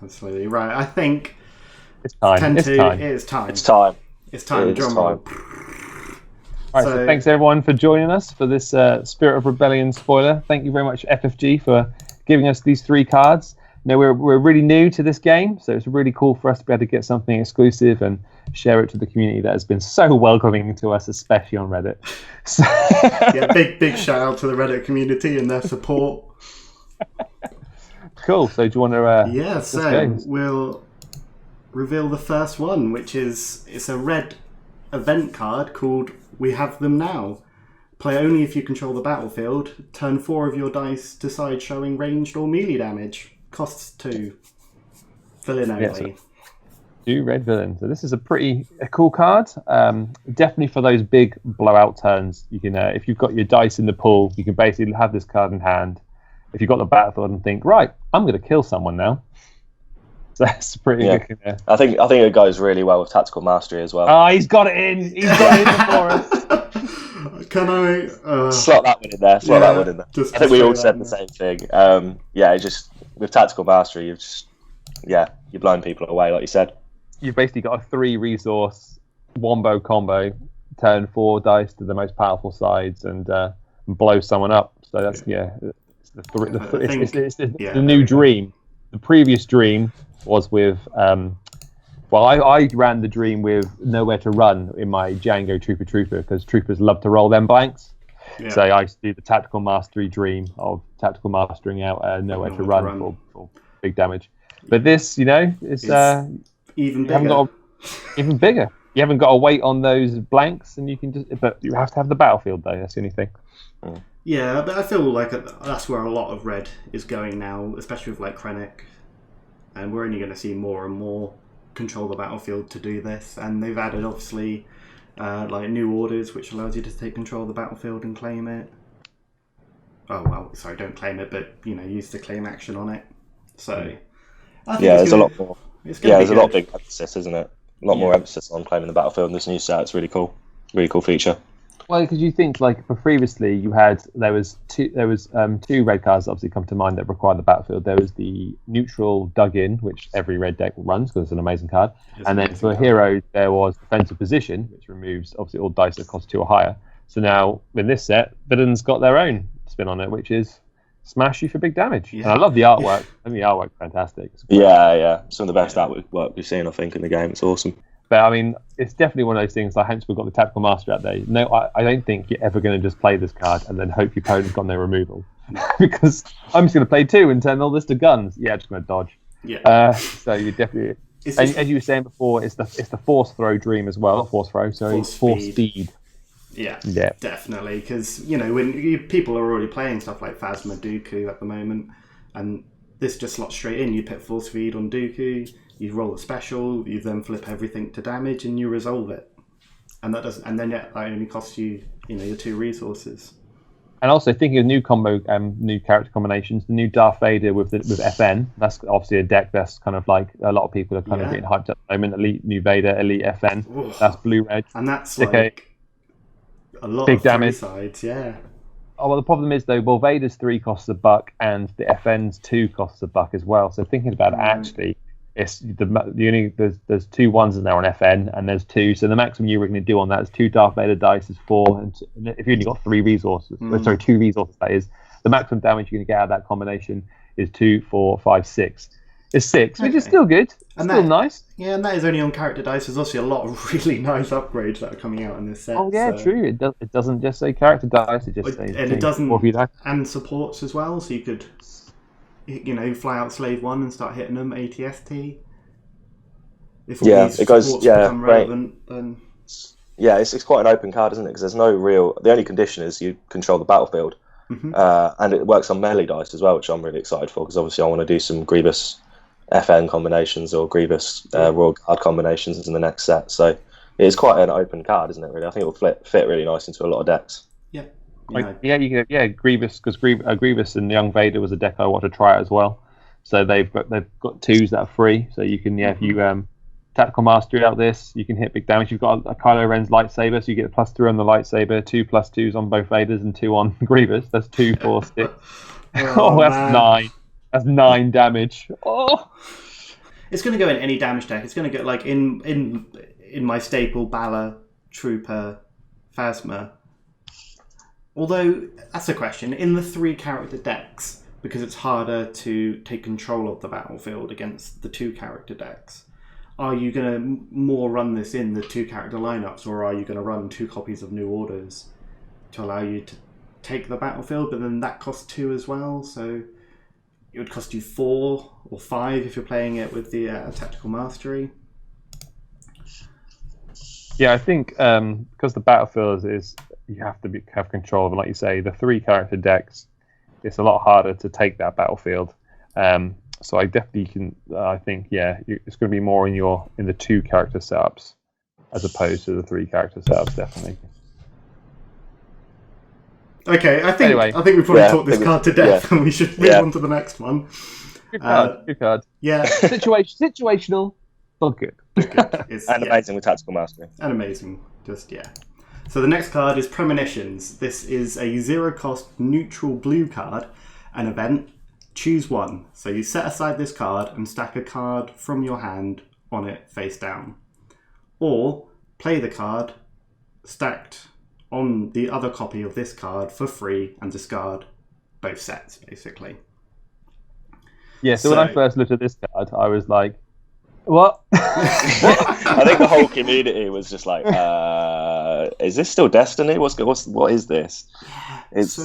absolutely. Right, I think it's time. It is time. It's time. It's time. Drum roll. All right, so thanks everyone for joining us for this Spirit of Rebellion spoiler. Thank you very much, FFG, for giving us these 3 cards. You know, we're really new to this game, so it's really cool for us to be able to get something exclusive and share it to the community that has been so welcoming to us, especially on Reddit. So... yeah, big shout out to the Reddit community and their support. Cool. So do you want to? So we'll reveal the first one, which it's a red event card called We Have Them Now. Play only if you control the battlefield. Turn 4 of your dice to side showing ranged or melee damage. Costs 2. Villain only. So 2 red villains. So this is a cool card. Definitely for those big blowout turns. You can, if you've got your dice in the pool, you can basically have this card in hand. If you've got the battlefield and think, right, I'm going to kill someone now. So that's pretty good. I think it goes really well with Tactical Mastery as well. Oh, he's got it in. He's got it in for us. Can I slot that one in there? That one in there. I think we all said the same thing. Just with Tactical Mastery, you're blowing people away, like you said. You've basically got a 3 resource wombo combo, turn 4 dice to the most powerful sides and blow someone up. So that's it's the new dream. The previous dream was with I ran the dream with nowhere to run in my Django Trooper because troopers love to roll them blanks. Yeah. So I used to do the Tactical Mastery dream of tactical mastering out nowhere to run for big damage. But this, is even bigger. Even bigger. You haven't got to wait on those blanks, and you can but you have to have the battlefield though. That's the only thing. Yeah, but I feel like that's where a lot of red is going now, especially with Krennic. And we're only going to see more and more control the battlefield to do this. And they've added, obviously, new orders, which allows you to take control of the battlefield and claim it. Oh, well, sorry, don't claim it, but, use the claim action on it. So, I think there's a lot more. There's a lot of big emphasis, isn't it? A lot more emphasis on claiming the battlefield in this new set. It's really cool. Really cool feature. Well, because you think for previously there was two red cards that obviously come to mind that require the battlefield. There was the neutral dug in, which every red deck runs because it's an amazing card, and then for heroes there was defensive position, which removes obviously all dice that cost 2 or higher. So now in this set, villains got their own spin on it, which is smash you for big damage. Yeah. And I love the artwork. I think the artwork's fantastic. Yeah, some of the best artwork we've seen, I think, in the game. It's awesome. But I mean, it's definitely one of those things. Hence, we've got the Tactical Master out there. No, I don't think you're ever going to just play this card and then hope your opponent's got no removal, because I'm just going to play 2 and turn all this to guns. Yeah, just going to dodge. Yeah. So you definitely, as you were saying before, it's the force throw dream as well. Force speed. Yeah, definitely. Because when people are already playing stuff like Phasma Dooku at the moment, and this just slots straight in. You put force speed on Dooku. You roll a special, you then flip everything to damage, and you resolve it. And that only costs you, your 2 resources. And also thinking of new character combinations, the new Darth Vader with FN. That's obviously a deck that's kind of like a lot of people are kind of getting hyped up at the moment. Elite New Vader, Elite FN. Ooh. That's blue red. And that's a lot big of damage. Sides, yeah. Oh, well, the problem is though, Vader's 3 costs $1, and the FN's 2 costs $1 as well. So thinking about it, actually. It's there's 2 ones in there on FN, and there's 2. So the maximum you were going to do on that is 2 Darth Vader dice is 4, and if you only got 3 resources, 2 resources, that is, the maximum damage you're going to get out of that combination is 2, 4, 5, 6. It's 6, which is still good. And still nice. Yeah, and that is only on character dice. There's also a lot of really nice upgrades that are coming out in this set. Oh yeah, true. It doesn't just say character dice. It just says and it doesn't and supports as well. So you could. Fly out Slave 1 and start hitting them ATST. If all these it goes. Become relevant, then it's quite an open card, isn't it? Because there's no real. The only condition is you control the battlefield, and it works on melee dice as well, which I'm really excited for. Because obviously I want to do some Grievous FN combinations or Grievous Royal Guard combinations in the next set. So it is quite an open card, isn't it? Really, I think it will fit really nice into a lot of decks. Yeah. Grievous, because Grievous and Young Vader was a deck I want to try out as well. So they've got 2s that are free. So you can if you Tactical Mastery out this, you can hit big damage. You've got a Kylo Ren's lightsaber, so you get a +3 on the lightsaber, 2 +2s on both Vaders, and 2 on Grievous. That's 2, 4, 6. That's 9. That's 9 damage. Oh, it's going to go in any damage deck. It's going to go like in my staple Bala, Trooper, Phasma. Although that's a question. In the 3-character decks, because it's harder to take control of the battlefield against the 2-character decks, are you going to more run this in the 2-character lineups, or are you going to run 2 copies of New Orders to allow you to take the battlefield? But then that costs 2 as well, so it would cost you 4 or 5 if you're playing it with the Tactical Mastery. Yeah, I think because the battlefield is you have to have control of it. Like you say, the 3-character decks, it's a lot harder to take that battlefield. So I definitely can. I think it's going to be more in the 2-character setups as opposed to the 3-character setups, definitely. Okay, I think we've probably talked this card to death, and we should move on to the next one. Good card. Good card. Yeah, situational, but good. And amazing with Tactical Mastery. And amazing, So the next card is Premonitions. This is a 0-cost neutral blue card, an event. Choose one. So you set aside this card and stack a card from your hand on it face down. Or play the card stacked on the other copy of this card for free and discard both sets, basically. Yeah, so when I first looked at this card, I was like, what? I think the whole community was just like, is this still Destiny? What is this? It's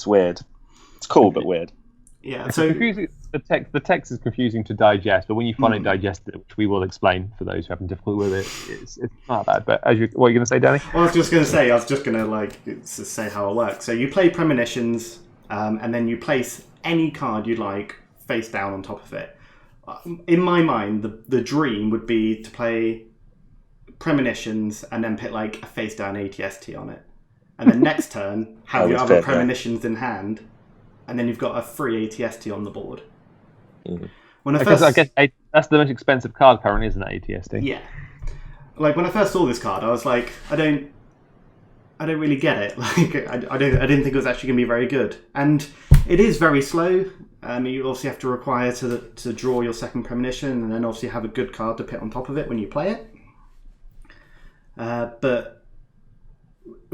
weird. It's cool, but weird. Yeah, it's so confusing. The text is confusing to digest, but when you finally digest it, which we will explain for those who have difficulty with it, it's not bad. But what are you going to say, Danny? Well, I was just going to say how it works. So you play Premonitions, and then you place any card you like face down on top of it. In my mind, the dream would be to play Premonitions and then put like a face down ATST on it, and then next turn have your other Premonitions in hand, and then you've got a free ATST on the board. Mm-hmm. I guess that's the most expensive card currently, isn't it? ATST. Yeah. Like when I first saw this card, I was like, I don't really get it. Like I didn't think it was actually going to be very good, and it is very slow. You obviously have to require to draw your second Premonition, and then obviously have a good card to put on top of it when you play it. But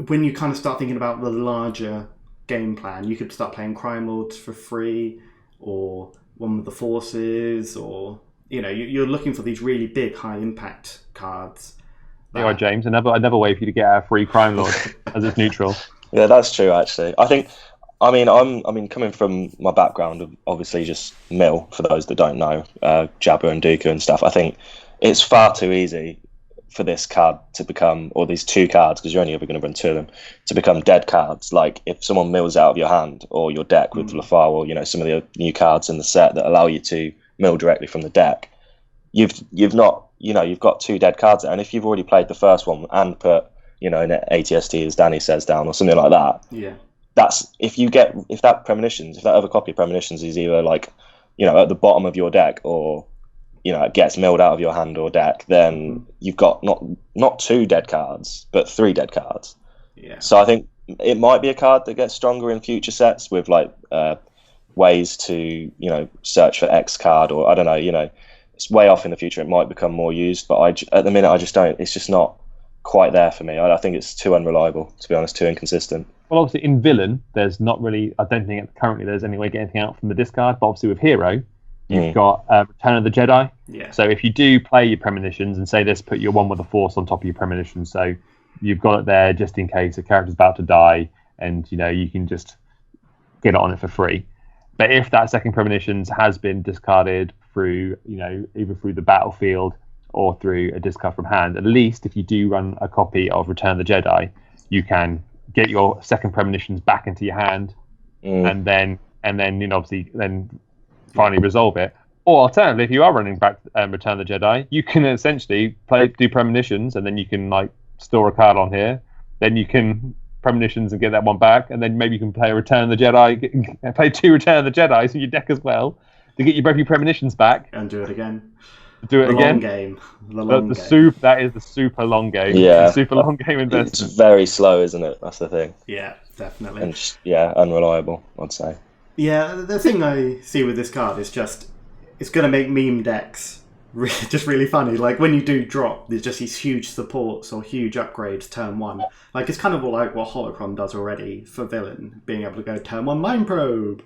when you kind of start thinking about the larger game plan, you could start playing Crime Lords for free, or One with the Forces, or you're looking for these really big, high impact cards. You are, James. Another way for you to get a free Crime Lord as it's neutral. Yeah, that's true. Actually, I'm coming from my background of obviously just mill, for those that don't know, Jabba and Dooku and stuff. I think it's far too easy for this card to become, or these 2 cards, because you're only ever going to run 2 of them, to become dead cards. Like if someone mills out of your hand or your deck with Lafar, or some of the new cards in the set that allow you to mill directly from the deck, you've got 2 dead cards there. And if you've already played the first one and put an ATST, as Danny says, down or something like that, that's if that other copy of Premonitions is either like at the bottom of your deck, or it gets milled out of your hand or deck, then you've got not 2 dead cards but 3 dead cards. So I think it might be a card that gets stronger in future sets with like ways to search for X card, or I don't know, it's way off in the future. It might become more used, but at the minute I just don't. It's just not quite there for me. I think it's too unreliable, to be honest, too inconsistent. Well, obviously in Villain, there's not really. I don't think currently there's any way to get anything out from the discard. But obviously with Hero, you've got Return of the Jedi. Yeah. So if you do play your Premonitions and say this, put your One with the Force on top of your Premonitions, so you've got it there just in case a character's about to die, and you can just get it on it for free. But if that second Premonitions has been discarded through, either through the battlefield or through a discard from hand, at least if you do run a copy of Return of the Jedi, you can get your second Premonitions back into your hand, and then obviously finally resolve it. Or alternatively, if you are running back Return of the Jedi, you can essentially do Premonitions, and then you can store a card on here. Then you can Premonitions and get that one back, and then maybe you can play Return of the Jedi, play 2 Return of the Jedi in your deck as well to get both your Premonitions back and do it again. The long game. That is the super long game. Yeah, super long game investment. It's very slow, isn't it? That's the thing. Yeah, definitely. And unreliable, I'd say. Yeah, the thing I see with this card is just it's going to make meme decks just really funny. Like when you do drop, there's just these huge supports or huge upgrades turn one. Like it's kind of like what Holocron does already for villain, being able to go turn one Mind Probe.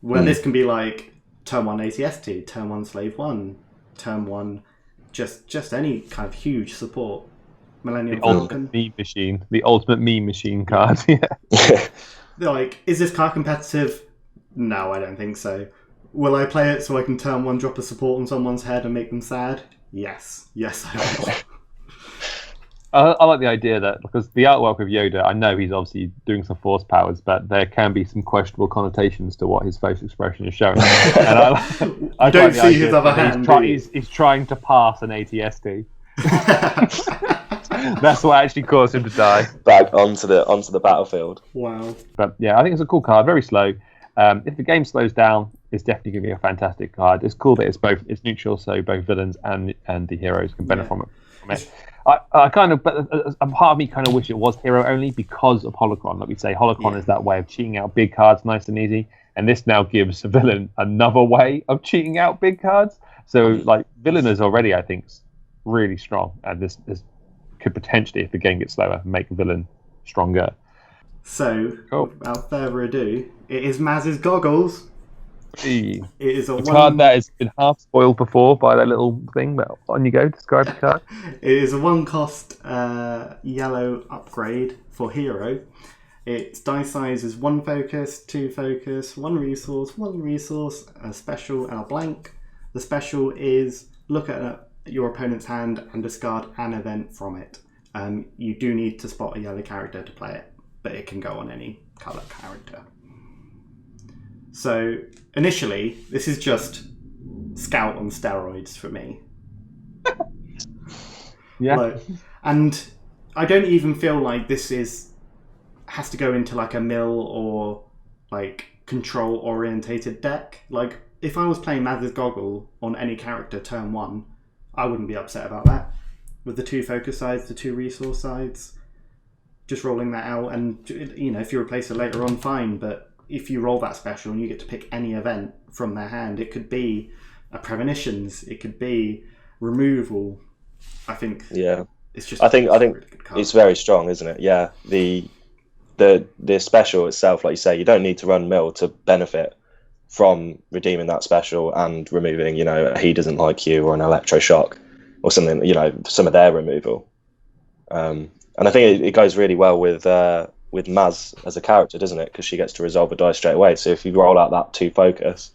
Where this can be like turn one ATST, turn one Slave 1, turn one just any kind of huge support. Millennium Falcon. The ultimate meme machine card. Yeah. They're like, is this card competitive? No, I don't think so. Will I play it so I can turn one, drop a support on someone's head and make them sad? Yes. Yes, I will. I like the idea that, because the artwork of Yoda, I know he's obviously doing some force powers, but there can be some questionable connotations to what his facial expression is showing. And I don't see his other hand. He's trying to pass an ATST. That's what actually caused him to die. Back onto the battlefield. Wow. But yeah, I think it's a cool card. Very slow. If the game slows down, it's definitely going to be a fantastic card. It's cool that it's neutral, so both villains and the heroes can benefit from it. I kind of, but a part of me kind of wish it was hero only because of Holocron. Like we say, Holocron is that way of cheating out big cards nice and easy, and this now gives a villain another way of cheating out big cards. So like villain is already, I think, really strong, and this could potentially, if the game gets slower, make villain stronger. So, without further ado, it is Maz's Goggles. It is a card that has been half spoiled before by that little thing, but on you go, describe the card. It is a 1-cost yellow upgrade for hero. Its dice size is 1 focus, 2 focus, 1 resource, a special and a blank. The special is look at your opponent's hand and discard an event from it. You do need to spot a yellow character to play it, but it can go on any colour character. So initially, this is just Scout on steroids for me. Yeah. And I don't even feel like this has to go into like a mill or like control orientated deck. Like if I was playing Maz's Goggle on any character turn 1, I wouldn't be upset about that. With the 2 focus sides, the 2 resource sides, just rolling that out, and if you replace it later on, fine. But if you roll that special and you get to pick any event from their hand, it could be a premonitions, it could be removal. I think. Yeah. It's just. I think really good card. It's very strong, isn't it? Yeah. The special itself, like you say, you don't need to run mill to benefit from redeeming that special and removing, he doesn't like you or an electroshock or something, some of their removal. And I think it goes really well with Maz as a character, doesn't it? Because she gets to resolve a die straight away. So if you roll out that 2 focus,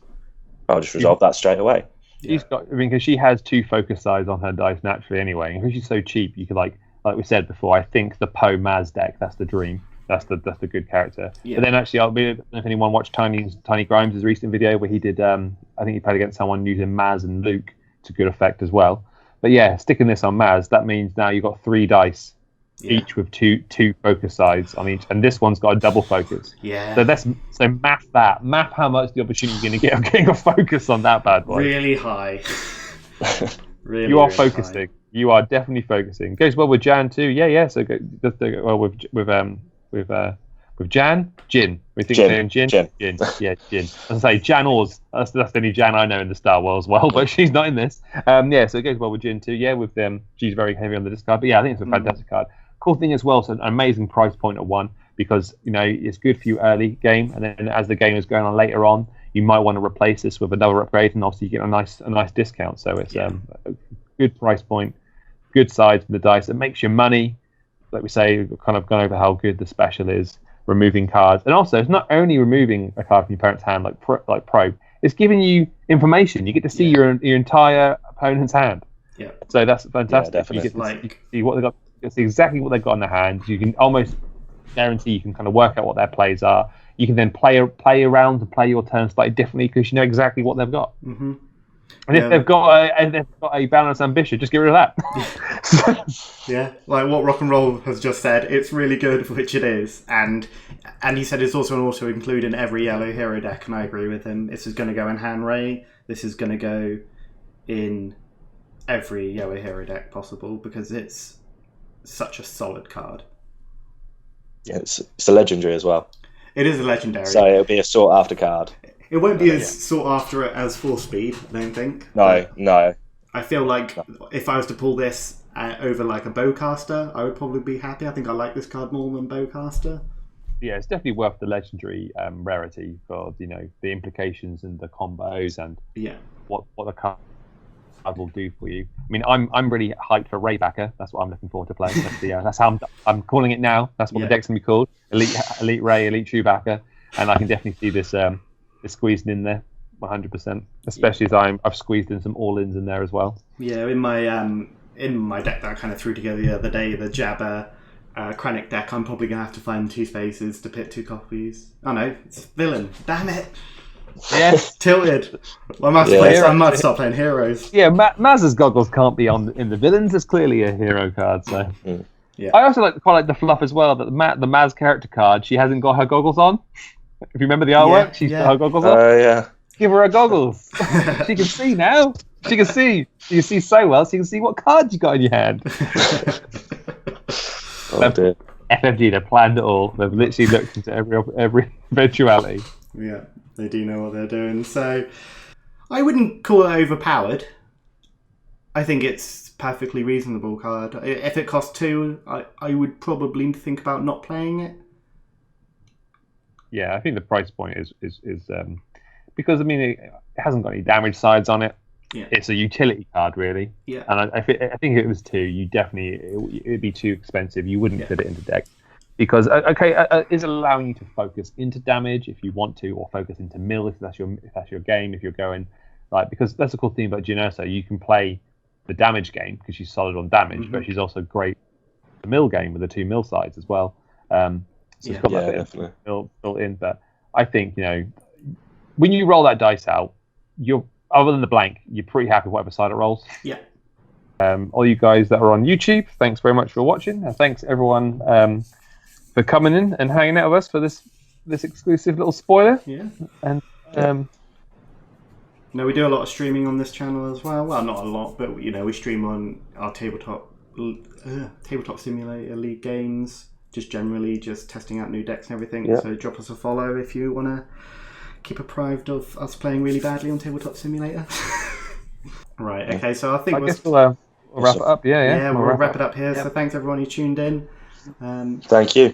I'll just resolve that straight away. She's got, because she has 2 focus sides on her dice naturally anyway. And because she's so cheap, you could like we said before, I think the Poe Maz deck, that's the dream. That's the good character. Yeah. But then actually, I don't know if anyone watched Tiny Grimes' recent video where he did. I think he played against someone using Maz and Luke to good effect as well. But yeah, sticking this on Maz, that means now you've got 3 dice, each with two focus sides on each, and this one's got a double focus. Yeah. So math that. Math how much the opportunity you're going to get of getting a focus on that bad boy. Really high. Really. You are really focusing. High. You are definitely focusing. Goes well with Jan too. Yeah. So does well with Jan, Jin. We think saying Jin. Yeah, Jin. As I say, Jan Oz. That's the only Jan I know in the Star Wars world, but she's not in this. So it goes well with Jin too. Yeah, with them, she's very heavy on the discard. But yeah, I think it's a fantastic card. Cool thing as well, so an amazing price point at 1 because it's good for you early game, and then as the game is going on later on, you might want to replace this with another upgrade, and obviously you get a nice discount. So it's a good price point, good size for the dice. It makes your money. Like we say, we've kind of gone over how good the special is, removing cards. And also, it's not only removing a card from your parent's hand, like Probe, it's giving you information. You get to see your entire opponent's hand. Yeah. So that's fantastic. Yeah, definitely. You get to see what they've got. It's exactly what they've got in their hand. You can almost guarantee you can kind of work out what their plays are. You can then play around and play your turn slightly differently because you know exactly what they've got. Mm-hmm. And if they've got a balanced ambition, just get rid of that. Yeah, like what Rock and Roll has just said, it's really good, which it is. And he said it's also an auto include in every yellow hero deck, and I agree with him. This is going to go in Han Ray. This is going to go in every yellow hero deck possible because it's such a solid card. Yeah, it's a legendary as well. It is a legendary. So it'll be a sought after card. It won't be as sought after as Force Speed, I don't think. No. I feel like if I was to pull this over like a Bowcaster, I would probably be happy. I think I like this card more than Bowcaster. Yeah, it's definitely worth the legendary rarity for the implications and the combos and what the card will do for you. I mean, I'm really hyped for Raybacker. That's what I'm looking forward to playing. That's how I'm calling it now. That's what the deck's gonna be called: Elite Ray, Elite Chewbacca, and I can definitely see this squeezed in there 100%. Especially as I've squeezed in some all-ins in there as well. Yeah, in my deck that I kind of threw together the other day, the Jabba Krennic deck, I'm probably gonna have to find 2 spaces to pit 2 copies. Oh no, it's villain. Damn it. Yes, tilted. I must stop playing heroes. Yeah, Maz's goggles can't be in the villains. It's clearly a hero card. So I also quite like the fluff as well. That the Maz character card, she hasn't got her goggles on. If you remember the artwork, she's got her goggles on. Yeah. Give her her goggles. She can see now. She can see. You can see so well. So you can see what cards you got in your hand. FFG, they've planned it all. They've literally looked into every eventuality. Yeah, they do know what they're doing. So I wouldn't call it overpowered. I think it's perfectly reasonable card. If it costs 2, I would probably think about not playing it. Yeah, I think the price point is because I mean it hasn't got any damage sides on it. Yeah. It's a utility card, really. Yeah. And I think if it was 2, you definitely it'd be too expensive. You wouldn't fit it into deck because is allowing you to focus into damage if you want to, or focus into mill if that's your game. If you're going because that's the cool thing about Generosa, you can play the damage game because she's solid on damage, but she's also great the mill game with the 2 mill sides as well. So it's got that bit built in. But I think when you roll that dice out, you're other than the blank, you're pretty happy with whatever side it rolls. Yeah. All you guys that are on YouTube, thanks very much for watching, and thanks everyone for coming in and hanging out with us for this exclusive little spoiler. Yeah. And we do a lot of streaming on this channel as well. Well, not a lot, but we stream on our tabletop simulator league games, just generally testing out new decks and everything. Yeah. So drop us a follow if you want to keep apprised of us playing really badly on Tabletop Simulator. Right, okay, so I think we'll wrap it up. Yeah, we'll wrap it up here. Yep. So thanks everyone who tuned in. Thank you.